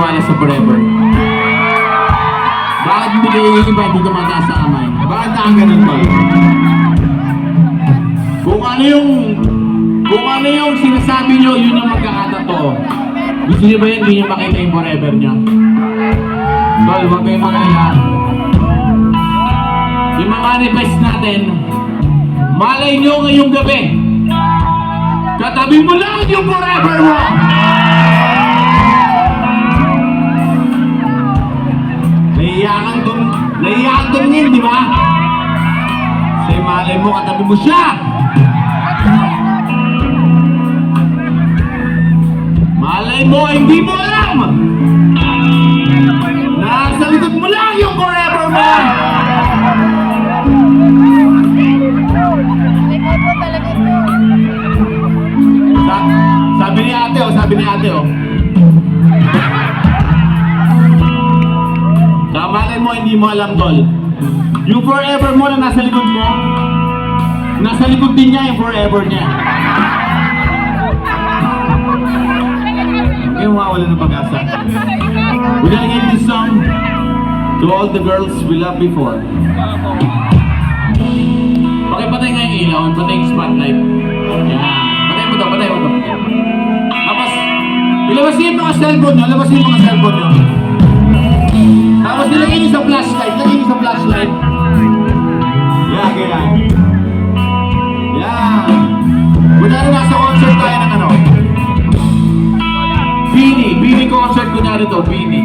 naniniwala sa forever? Bakit hindi kayo yung iba dito mataas sa kamay? Bakit na ang ganun ba? Kung ano yung sinasabi nyo, yun yung magkakatotoo. Gusto nyo ba yun? Hindi nyo makita yung forever nyo? Tol, huwag kayong magalala. Yung ma-manifest natin, malay nyo ngayong gabi, katabi mo lang yung forever mo! Naiyakan tumingin, di ba? Kasi malay mo, katabi mo siya! Malay mo, hindi mo alam! Nasa likod mo lang yung forever mo! Sabi ni ate, oh. Malay mo, hindi mo alam, tol. Yung forever mo na nasa likod mo, nasa likod din niya yung forever niya. Ngayon mawawala ng pag-asa. We're gonna give this song to all the girls we loved before. Pakipatay nga yung ilaw, patay yung spotlight. Yan. Patay mo to. Tapos, ilabasin yung mga cellphone nyo, Tapos nilagay niyo sa flashlight, Yan, ganyan. Yan. Kunyari nasa concert tayo ng ano? Bini concert, kunyari to, Bini.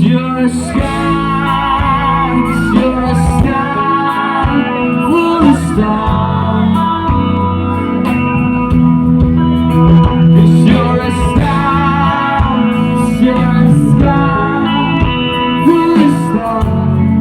You're a sky full of stars.